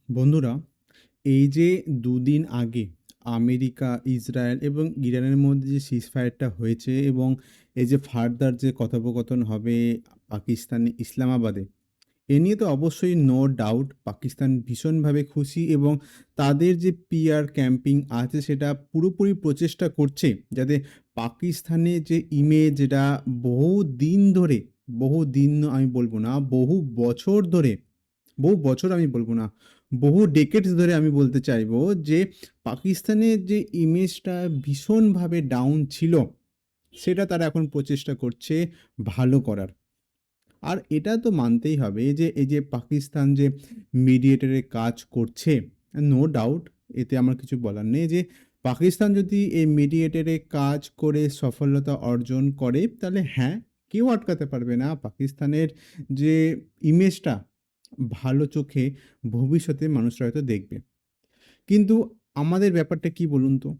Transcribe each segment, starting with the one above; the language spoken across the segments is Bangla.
বন্ধুরা, এই যে দুদিন আগে আমেরিকা, ইসরায়েল এবং ইরানের মধ্যে যে সিজফায়ারটা হয়েছে এবং এই যে ফার্দার যে কথোপকথন হবে পাকিস্তানে ইসলামাবাদে, এ নিয়ে তো অবশ্যই নো ডাউট পাকিস্তান ভীষণভাবে খুশি এবং তাদের যে পিআর ক্যাম্পিং আছে সেটা পুরোপুরি প্রচেষ্টা করছে যাতে পাকিস্তানে যে ইমেজ যেটা বহুদিন ধরে, বহুদিন আমি বলব না, বছর ধরে, বহু বছর আমি বলব না, বহু ডেকেডস ধরে আমি বলতে চাইবো যে পাকিস্তানের যে ইমেজটা ভীষণভাবে ডাউন ছিল, সেটা তারা এখন প্রচেষ্টা করছে ভালো করার। আর এটা তো মানতেই হবে যে এই যে পাকিস্তান যে মিডিয়েটরে কাজ করছে, নো ডাউট, এতে আমার কিছু বলার নেই যে পাকিস্তান যদি এই মিডিয়েটরে কাজ করে সফলতা অর্জন করে তাহলে হ্যাঁ, কেউ আটকাতে পারবে না পাকিস্তানের যে ইমেজটা ভালো চোখে ভবিষ্যতে মানুষরা হয়তো দেখবে। কিন্তু আমাদের ব্যাপারটা কি বলুন তো?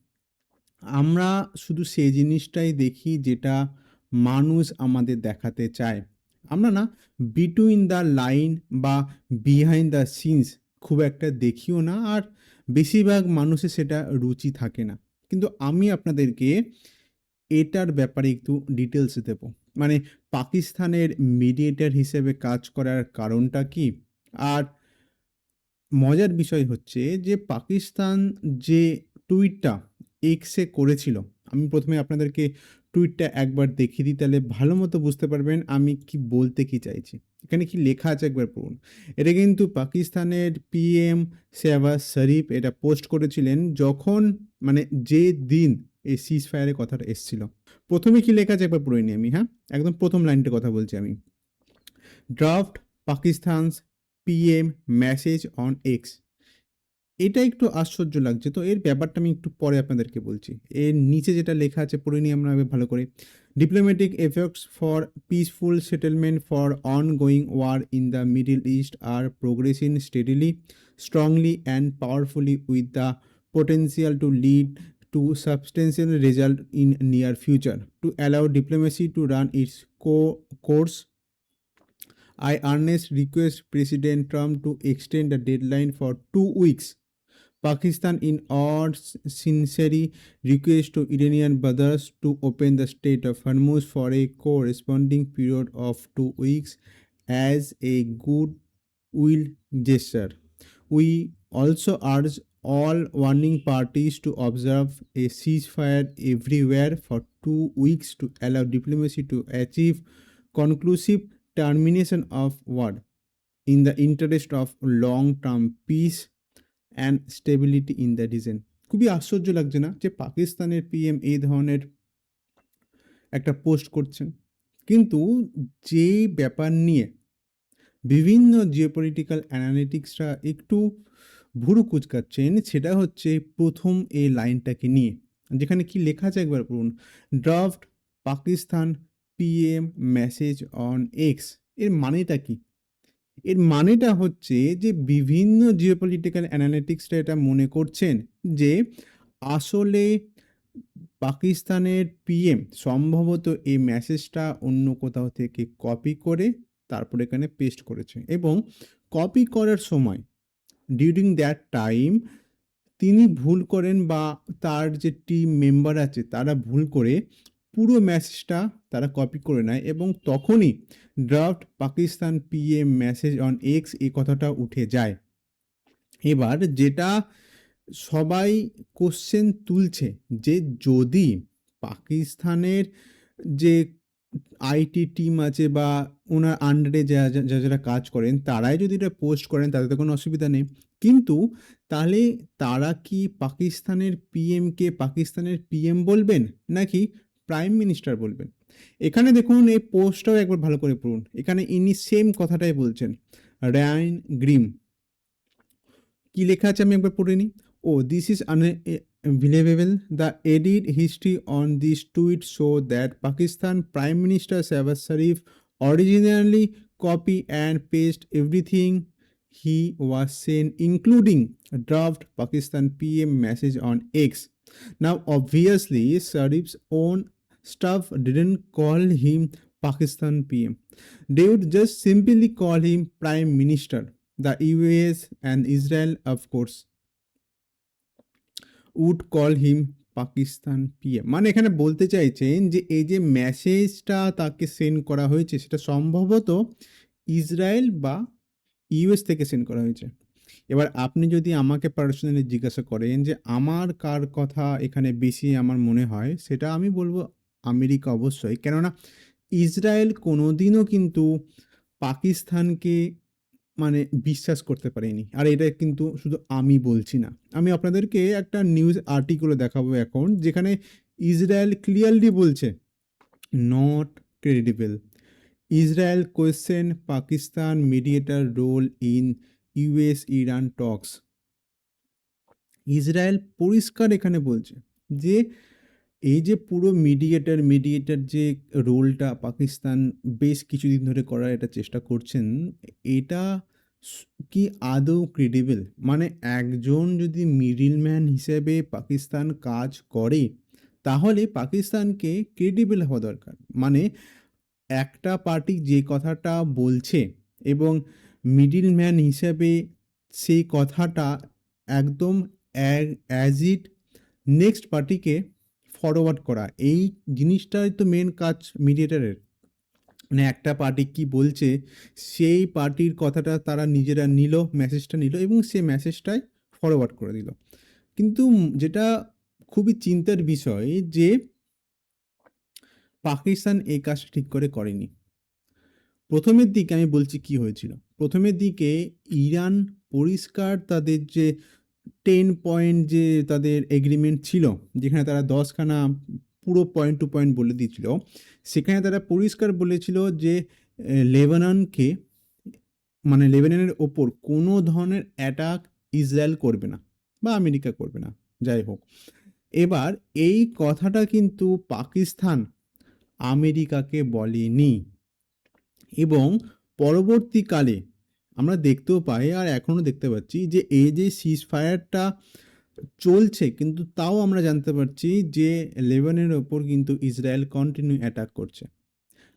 আমরা শুধু সেই জিনিসটাই দেখি যেটা মানুষ আমাদের দেখাতে চায়। আমরা না বিটুইন দ্য লাইন বা বিহাইন্ড দ্য সিনস খুব একটা দেখিও না, আর বেশিরভাগ মানুষের সেটা রুচি থাকে না। কিন্তু আমি আপনাদেরকে এটার ব্যাপারে একটু ডিটেলস দেব। মানে পাকিস্তানের মিডিয়েটর হিসেবে কাজ করার কারণটা কি? আর মজার বিষয় হচ্ছে যে পাকিস্তান যে টুইটটা এক্সে করেছিল, আমি প্রথমে আপনাদেরকে টুইটটা একবার দেখিয়ে দিই, তাহলে ভালো মতো বুঝতে পারবেন আমি কি বলতে কি চাইছি। এখানে কি লেখা আছে একবার পড়ুন। এটা কিন্তু পাকিস্তানের পিএম শেহবাজ শরীফ এটা পোস্ট করেছিলেন যখন, মানে যে দিন এই সিজ ফায়ারের কথাটা এসছিল। প্রথমে কি লেখা আছে একবার পড়ে নিই আমি, হ্যাঁ, একদম প্রথম লাইনটার কথা বলছি আমি। Draft Pakistan's PM message on x. এটা একটু আশ্চর্য লাগছে। তো এর ব্যাপারটা আমি একটু পরে আপনাদেরকে বলছি। এর নিচে যেটা লেখা আছে পড়ে নিই আমরা আগে ভালো করে। Diplomatic effects for peaceful settlement for ongoing war in the Middle East are progressing steadily, strongly and powerfully with the potential to lead to substantial result in near future. To allow diplomacy to run its course, I earnestly request President Trump to extend the deadline for 2 weeks. Pakistan in odds sincerely request to Iranian brothers to open the Strait of Hormuz for a corresponding period of 2 weeks as a goodwill gesture. We also urge all warning parties to observe a ceasefire everywhere for 2 weeks to allow diplomacy to achieve conclusive termination of war in the interest of long-term peace and stability in the reason. খুবই আশ্চর্য লাগছে না যে পাকিস্তানের পিএম এই ধরনের একটা পোস্ট করছেন? কিন্তু যেই ব্যাপার নিয়ে বিভিন্ন জিওপলিটিক্যাল অ্যানালিটিক্সরা একটু ভুরু কুঁচকাচ্ছেন সেটা হচ্ছে প্রথম এই লাইনটাকে নিয়ে, যেখানে কি লেখা আছে একবার পড়ুন। Draft Pakistan PM message on x. এর মানেটা কি? এর মানেটা হচ্ছে যে বিভিন্ন জিওপলিটিক্যাল অ্যানালিটিক্সরা এটা মনে করছেন যে আসলে পাকিস্তানের পিএম সম্ভবত এই মেসেজটা অন্য কোথাও থেকে কপি করে তারপর এখানে পেস্ট করেছে, এবং কপি করার সময় ডিউরিং দ্যাট টাইম তিনি ভুল করেন বা তার যে টিম মেম্বার আছে তারা ভুল করে পুরো মেসেজটা তারা কপি করে নেয়, এবং তখনই draft Pakistan PM message on x এই কথাটা উঠে যায়। এবার যেটা সবাই কোশ্চেন তুলছে যে যদি পাকিস্তানের যে আইটি টিম আছে বা ওনার আন্ডারে যারা কাজ করেন তারাই যদি এটা পোস্ট করেন তাতে তো কোনো অসুবিধা নেই, কিন্তু তাহলে তারা কি পাকিস্তানের পিএমকে পাকিস্তানের পিএম বলবেন নাকি প্রাইম মিনিস্টার বলবেন? এখানে দেখুন এই পোস্টটাও একবার ভালো করে পড়ুন। এখানে ইনি সেম কথাটাই বলছেন। রায়ান গ্রিম কি লেখা আছে আমি একবার পড়ে নিই। Oh this is unbelievable. The edit history on this tweet show that Pakistan Prime Minister Shehbaz Sharif originally copy and paste everything he was saying, including a draft Pakistan PM message on X. Now, obviously, Sharif's own staff didn't call him Pakistan PM. They would just simply call him Prime Minister. The US and Israel of course would call him Pakistan PM. মানে এখানে বলতে চাইছেন যে এই যে মেসেজটা তাকে সেন্ড করা হয়েছে সেটা সম্ভবত ইসরায়েল বা ইউএস থেকে সেন্ড করা হয়েছে। এবার আপনি যদি আমাকে পার্সোনালি জিজ্ঞাসা করেন যে আমার কার কথা এখানে বেশি আমার মনে হয়, সেটা আমি বলবো আমেরিকা অবশ্যই। কেননা ইসরায়েল কোনোদিনও কিন্তু পাকিস্তানকে মানে বিশ্বাস করতে পারেনি। আর এটা কিন্তু শুধু আমি বলছি না। আমি আপনাদেরকে একটা নিউজ আর্টিকেলও দেখাবো এখন, যেখানে ইসরায়েল ক্লিয়ারলি বলছে, not credible. Israel question Pakistan mediator role in US Iran talks. Israel পরিষ্কার এখানে বলছে যে এই যে পুরো মিডিয়েটর যে রোলটা পাকিস্তান বেশ কিছুদিন ধরে করার এটা চেষ্টা করছেন, এটা কি আদৌ ক্রেডিবল? মানে একজন যদি মিডলম্যান হিসেবে পাকিস্তান কাজ করে, তাহলে পাকিস্তানকে ক্রেডিবল হওয়া দরকার। মানে একটা পার্টি যে কথাটা বলছে এবং মিডলম্যান হিসেবে সেই কথাটা একদম অ্যাজ ইট নেক্সট পার্টিকে ফরওয়ার্ড করা, এই জিনিসটাই তো মেন কাজ মিডিয়েটারের। মানে একটা পার্টি কি বলছে, সেই পার্টির কথাটা তারা নিজেরা নিল, মেসেজটা নিল এবং সেই মেসেজটাই ফরওয়ার্ড করে দিল। কিন্তু যেটা খুবই চিন্তার বিষয় যে পাকিস্তান এই কাজটা ঠিক করে করেনি। প্রথমের দিকে আমি বলছি কি হয়েছিল। প্রথমের দিকে ইরান পরিষ্কার তাদের যে 10 পয়েন্ট যে তাদের এগ্রিমেন্ট ছিল, যেখানে তারা 10খানা পুরো পয়েন্ট টু পয়েন্ট বলে দিয়েছিল, সেখানে তারা পরিষ্কার বলেছিল যে লেবাননকে, মানে লেবাননের ওপর কোনো ধরনের অ্যাটাক ইসরায়েল করবে না বা আমেরিকা করবে না, যাই হোক। এবার এই কথাটা কিন্তু পাকিস্তান আমেরিকাকে বলেনি এবং পরবর্তীকালে আমরা দেখতেও পাই আর এখনও দেখতে পাচ্ছি যে এই যে সিজ ফায়ারটা চলছে, কিন্তু তাও আমরা জানতে পারছি যে লেবাননের ওপর কিন্তু ইসরায়েল কন্টিনিউ অ্যাটাক করছে।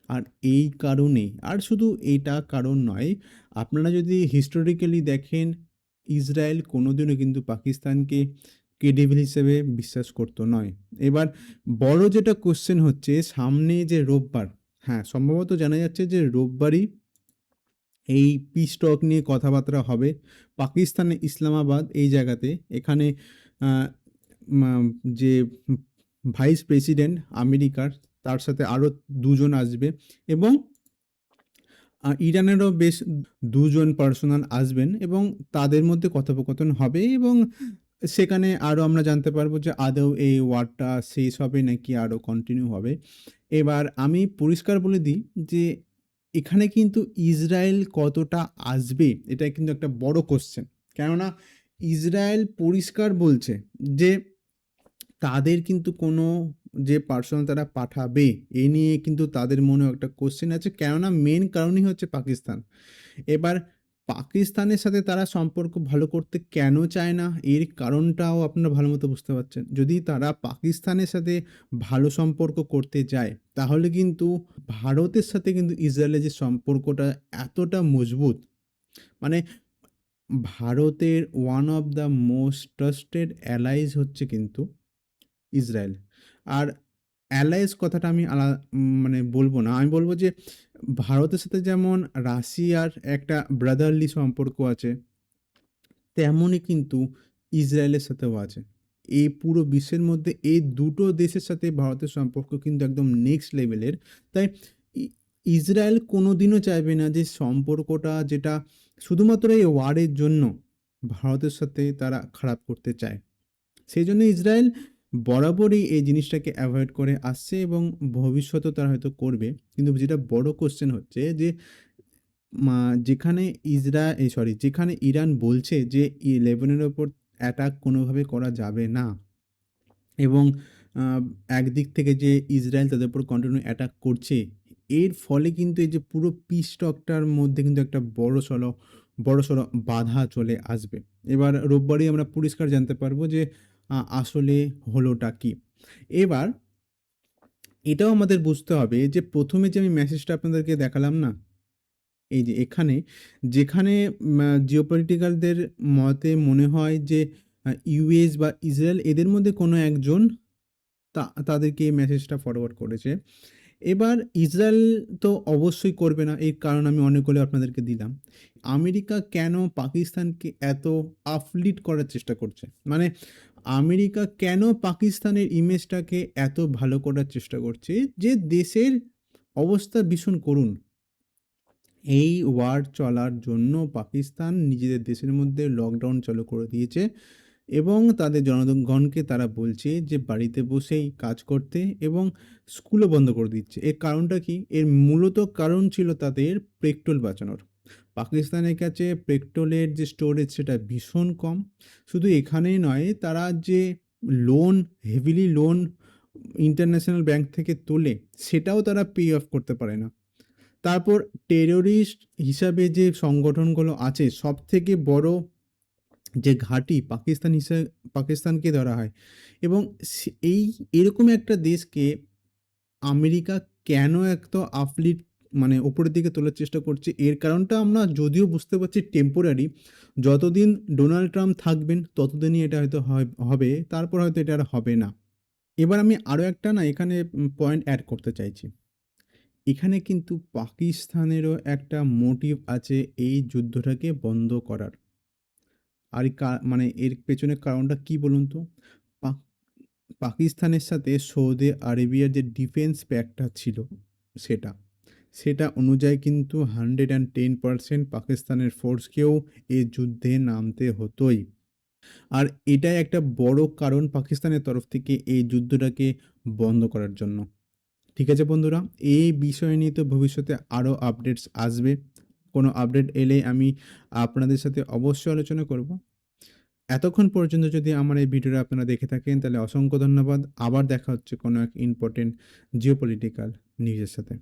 আর এই কারণে, আর শুধু এটা কারণ নয়, আপনারা যদি হিস্টোরিক্যালি দেখেন, ইসরায়েল কোনোদিনও কিন্তু পাকিস্তানকে ক্রেডিবল হিসেবে বিশ্বাস করতো নয়। এবার বড় যেটা কোশ্চেন হচ্ছে, সামনে যে রোববার, হ্যাঁ সম্ভবত জানা যাচ্ছে যে রোববারই এই পিস টক নিয়ে কথাবার্তা হবে পাকিস্তানে, ইসলামাবাদ এই জায়গাতে। এখানে আহ, যে ভাইস প্রেসিডেন্ট আমেরিকার, তার সাথে আরও দুজন আসবে এবং ইরানেরও বেশ দুজন পার্সোনাল আসবেন এবং তাদের মধ্যে কথোপকথন হবে এবং সেখানে আরও আমরা জানতে পারবো যে আদৌ এই ওয়ারটা শেষ হবে নাকি আরও কন্টিনিউ হবে। এবার আমি পরিষ্কার বলে দিই যে এখানে কিন্তু ইসরায়েল কতটা আসবে এটা কিন্তু একটা বড় কোশ্চেন। কেননা ইসরায়েল পরিষ্কার বলছে যে তাদের কিন্তু কোনো যে পার্সোনাল তারা পাঠাবে, এ নিয়ে কিন্তু তাদের মনেও একটা কোশ্চেন আছে। কেননা মেন কারণই হচ্ছে পাকিস্তান। এবার পাকিস্তানের সাথে তারা সম্পর্ক ভালো করতে কেন চায় না, এর কারণটাও আপনারা ভালো মতো বুঝতে পারছেন। যদি তারা পাকিস্তানের সাথে ভালো সম্পর্ক করতে যায়, তাহলে কিন্তু ভারতের সাথে কিন্তু ইসরায়েলের যে সম্পর্কটা এতটা মজবুত, মানে ভারতের one of the most trusted allies হচ্ছে কিন্তু ইসরায়েল। আর অ্যালায়েন্স কথাটা আমি মানে বলবো না। আমি বলব যে ভারতের সাথে যেমন রাশিয়ার একটা ব্রাদারলি সম্পর্ক আছে, তেমনই কিন্তু ইসরায়েলের সাথেও আছে। এই পুরো বিশ্বের মধ্যে এই দুটো দেশের সাথে ভারতের সম্পর্ক কিন্তু একদম নেক্সট লেভেলের। তাই ই ইসরায়েল কোনোদিনও চাইবে না যে সম্পর্কটা যেটা শুধুমাত্র এই ওয়ারের জন্য ভারতের সাথে তারা খারাপ করতে চায়। সেইজন্য ইসরায়েল বরাবরই এই জিনিসটাকে অ্যাভয়েড করে আসছে এবং ভবিষ্যতেও তারা হয়তো করবে। কিন্তু যেটা বড় কোয়েশ্চেন হচ্ছে যে যেখানে যেখানে ইরান বলছে যে লেবাননের ওপর অ্যাটাক কোনোভাবে করা যাবে না এবং আ একদিক থেকে যে ইসরায়েল তাদের উপর কন্টিনিউ অ্যাটাক করছে, এর ফলে কিন্তু এই যে পুরো পিস টকটার মধ্যে কিন্তু একটা বড়সড় বাধা চলে আসবে। এবার রোববারই আমরা পরিষ্কার জানতে পারবো যে আসলে হলোটা কী? এবার এটাও আমাদের বুঝতে হবে যে ১ম এ যে আমি মেসেজটা আপনাদেরকে দেখালাম না? এই যে এখানে যেখানে জিওপলিটিক্যালদের মতে মনে হয় যে ইউএস বা ইসরায়েল এদের মধ্যে কোনো একজন তাদেরকে এই মেসেজটা ফরওয়ার্ড করেছে। এবার ইসরায়েল তো অবশ্যই করবে না। এর কারণ আমি অনেকগুলো আপনাদেরকে দিলাম। আমেরিকা কেন পাকিস্তানকে এত আফলিট করার চেষ্টা করছে? মানে আমেরিকা কেন পাকিস্তানের ইমেজটাকে এত ভালো করার চেষ্টা করছে যে দেশের অবস্থা ভীষণ করুণ। এই ওয়ার চলার জন্য পাকিস্তান নিজেদের দেশের মধ্যে লকডাউন চালু করে দিয়েছে এবং তাদের জনগণকে তারা বলছে যে বাড়িতে বসেই কাজ করতে এবং স্কুলও বন্ধ করে দিচ্ছে। এর কারণটা কি? এর মূলত কারণ ছিল তাদের পেট্রোল বাঁচানোর। পাকিস্তানের কাছে পেট্রোলের যে স্টোরেজ সেটা ভীষণ কম। শুধু এখানেই নয়, তারা যে loan, heavily loan international bank থেকে তোলে সেটাও তারা পে অফ করতে পারে না। তারপর টেররিস্ট হিসাবে যে সংগঠনগুলো আছে সবথেকে বড় যে ঘাঁটি পাকিস্তানকে ধরা হয় এবং এরকম একটা দেশকে আমেরিকা কেন এত আফলিট মানে উপরের দিকে তোলার চেষ্টা করছে, এর কারণটা আমরা যদিও বুঝতে পারছি টেম্পোরারি। যতদিন ডোনাল্ড ট্রাম্প থাকবেন ততদিনই এটা হয়তো হবে, তারপর হয়তো এটা আর হবে না। এবার আমি আরও একটা এখানে পয়েন্ট অ্যাড করতে চাইছি। এখানে কিন্তু পাকিস্তানেরও একটা মোটিভ আছে এই যুদ্ধটাকে বন্ধ করার। আর মানে এর পেছনের কারণটা কি বলুন তো? পাক পাকিস্তানের সাথে সৌদি আরেবিয়ার যে ডিফেন্স প্যাক্টটা ছিল সেটা, সেটা অনুযায়ী কিন্তু 110% পাকিস্তানের ফোর্সকেও এই যুদ্ধে নামতে হতোই। আর এটাই একটা বড় কারণ পাকিস্তানের তরফ থেকে এই যুদ্ধটাকে বন্ধ করার জন্য। ঠিক আছে বন্ধুরা, এই বিষয় নিয়ে তো ভবিষ্যতে আরও আপডেটস আসবে। কোনো আপডেট এলে আমি আপনাদের সাথে অবশ্যই আলোচনা করব। এতক্ষণ পর্যন্ত যদি আমার এই ভিডিওটা আপনারা দেখে থাকেন তাহলে অসংখ্য ধন্যবাদ। আবার দেখা হচ্ছে কোনো এক ইম্পোর্টেন্ট জিওপলিটিক্যাল নিউজের সাথে।